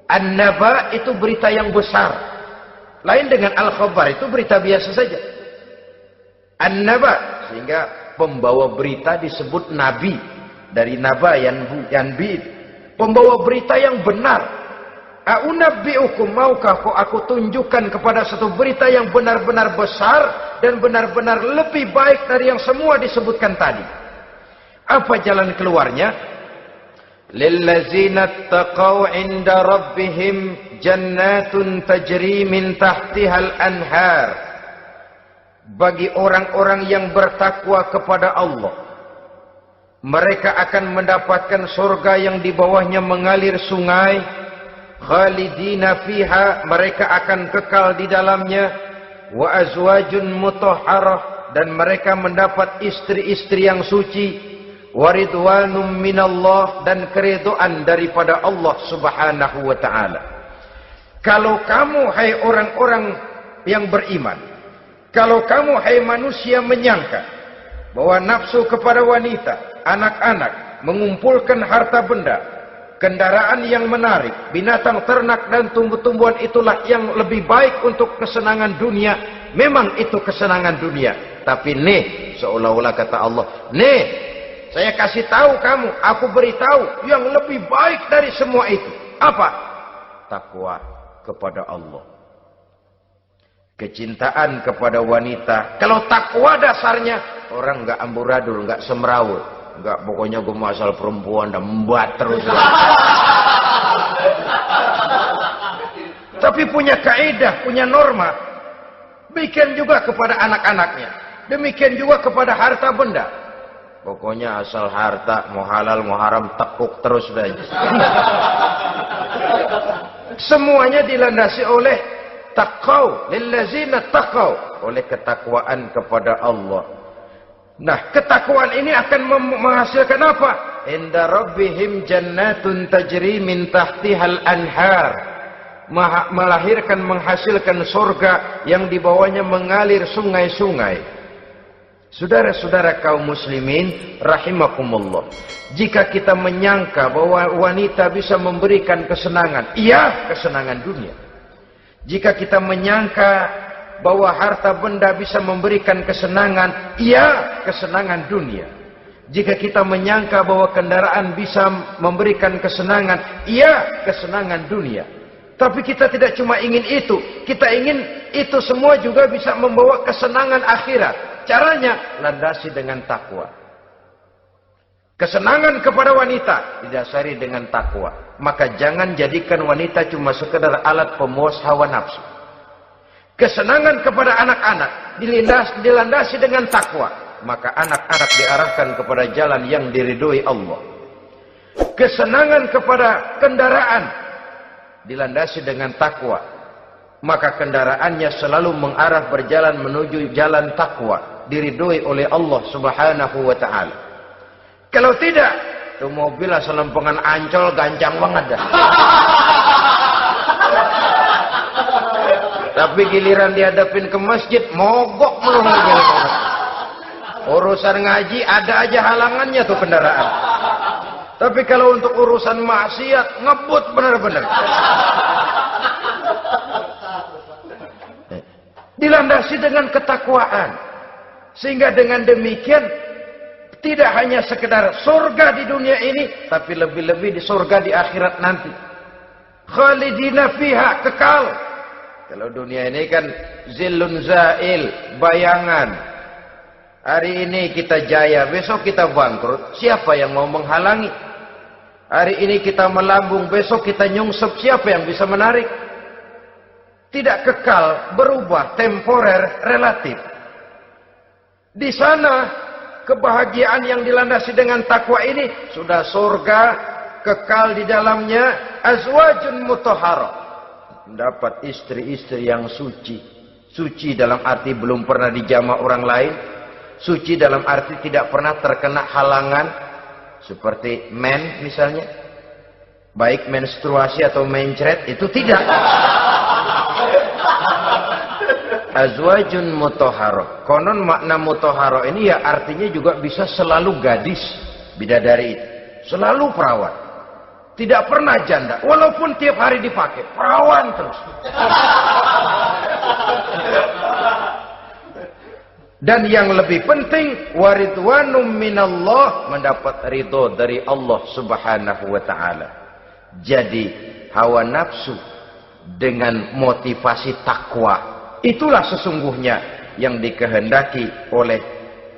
An-naba itu berita yang besar. Lain dengan al-khabar, itu berita biasa saja. An-naba, sehingga pembawa berita disebut nabi. Dari naba yanbi, pembawa berita yang benar. A'unabbi'ukum, maukah aku tunjukkan kepada satu berita yang benar-benar besar dan benar-benar lebih baik dari yang semua disebutkan tadi. Apa jalan keluarnya? Lillazina taqaw 'inda rabbihim jannatun tajri min tahtihal anhar. Bagi orang-orang yang bertakwa kepada Allah, mereka akan mendapatkan surga yang di bawahnya mengalir sungai. Khalidina fiha, mereka akan kekal di dalamnya. Wa azwajun mutahharah, dan mereka mendapat istri-istri yang suci. Wa ridwanum minallah, dan keridhaan daripada Allah Subhanahu wa taala. Kalau kamu hai orang-orang yang beriman, kalau kamu hai manusia menyangka bahwa nafsu kepada wanita, anak-anak, mengumpulkan harta benda, kendaraan yang menarik, binatang ternak dan tumbuh-tumbuhan itulah yang lebih baik untuk kesenangan dunia. Memang itu kesenangan dunia. Tapi nih, seolah-olah kata Allah, nih, saya kasih tahu kamu, aku beritahu yang lebih baik dari semua itu. Apa? Takwa kepada Allah. Kecintaan kepada wanita. Kalau takwa dasarnya, orang nggak amburadul, nggak semrawut. Enggak, pokoknya gue mau asal perempuan dan membuat terus. Tapi punya kaidah, punya norma. Demikian juga kepada anak-anaknya. Demikian juga kepada harta benda. Pokoknya asal harta, mau halal mau haram, tekuk terus dah. Semuanya dilandasi oleh taqau, lillazina taqau, oleh ketakwaan kepada Allah. Nah, ketakwaan ini akan menghasilkan apa? Inda rabbihim jannatun tajri min tahtihal anhar. Melahirkan, menghasilkan surga yang di bawahnya mengalir sungai-sungai. Saudara-saudara kaum muslimin rahimakumullah, jika kita menyangka bahwa wanita bisa memberikan kesenangan, iya, kesenangan dunia. Jika kita menyangka bahwa harta benda bisa memberikan kesenangan, iya, kesenangan dunia. Jika kita menyangka bahwa kendaraan bisa memberikan kesenangan, iya, kesenangan dunia. Tapi kita tidak cuma ingin itu, kita ingin itu semua juga bisa membawa kesenangan akhirat. Caranya landasi dengan takwa. Kesenangan kepada wanita didasari dengan takwa. Maka jangan jadikan wanita cuma sekedar alat pemuas hawa nafsu. Kesenangan kepada anak-anak dilandasi dengan takwa. Maka anak-anak diarahkan kepada jalan yang diridhoi Allah. Kesenangan kepada kendaraan dilandasi dengan takwa. Maka kendaraannya selalu mengarah berjalan menuju jalan takwa, diridhoi oleh Allah Subhanahu wa taala. Kalau tidak, tuh mobil asal lempengan Ancol gancang banget dah. Tapi giliran dihadapin ke masjid, mogok melulu mobil. Urusan ngaji ada aja halangannya tuh kendaraan. Tapi kalau untuk urusan maksiat, ngebut benar-benar. Dilandasi dengan ketakwaan. Sehingga dengan demikian tidak hanya sekedar surga di dunia ini, tapi lebih-lebih di surga di akhirat nanti. Khalidina fiha, kekal. Kalau dunia ini kan zillun zail, bayangan. Hari ini kita jaya, besok kita bangkrut. Siapa yang mau menghalangi? Hari ini kita melambung, besok kita nyungsep. Siapa yang bisa menarik? Tidak kekal, berubah, temporer, relatif. Di sana kebahagiaan yang dilandasi dengan takwa ini sudah surga, kekal di dalamnya, azwajun mutahharah. Mendapat istri-istri yang suci. Suci dalam arti belum pernah dijamah orang lain. Suci dalam arti tidak pernah terkena halangan seperti men misalnya. Baik menstruasi atau mencret itu tidak. Azwajun mutahharah. Konon makna mutahharah ini ya artinya juga bisa selalu gadis, bidadari itu. Selalu perawan. Tidak pernah janda, walaupun tiap hari dipakai, perawan terus. Dan yang lebih penting, waridwanum minallah, mendapat ridho dari Allah Subhanahu wa taala. Jadi hawa nafsu dengan motivasi takwa, itulah sesungguhnya yang dikehendaki oleh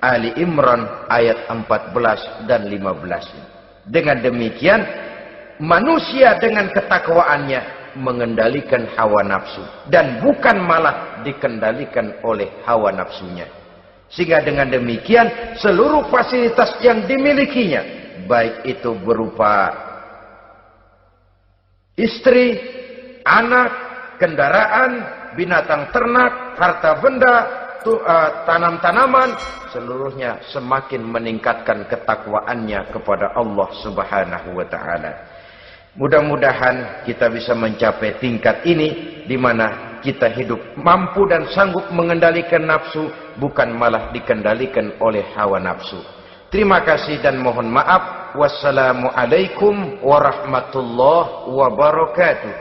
Ali Imran ayat 14 dan 15. Dengan demikian, manusia dengan ketakwaannya mengendalikan hawa nafsu dan bukan malah dikendalikan oleh hawa nafsunya. Sehingga dengan demikian seluruh fasilitas yang dimilikinya, baik itu berupa istri, anak, kendaraan, binatang ternak, harta benda, tanam-tanaman, seluruhnya semakin meningkatkan ketakwaannya kepada Allah Subhanahu wa taala. Mudah-mudahan kita bisa mencapai tingkat ini di mana kita hidup mampu dan sanggup mengendalikan nafsu, bukan malah dikendalikan oleh hawa nafsu. Terima kasih dan mohon maaf. Wassalamualaikum warahmatullahi wabarakatuh.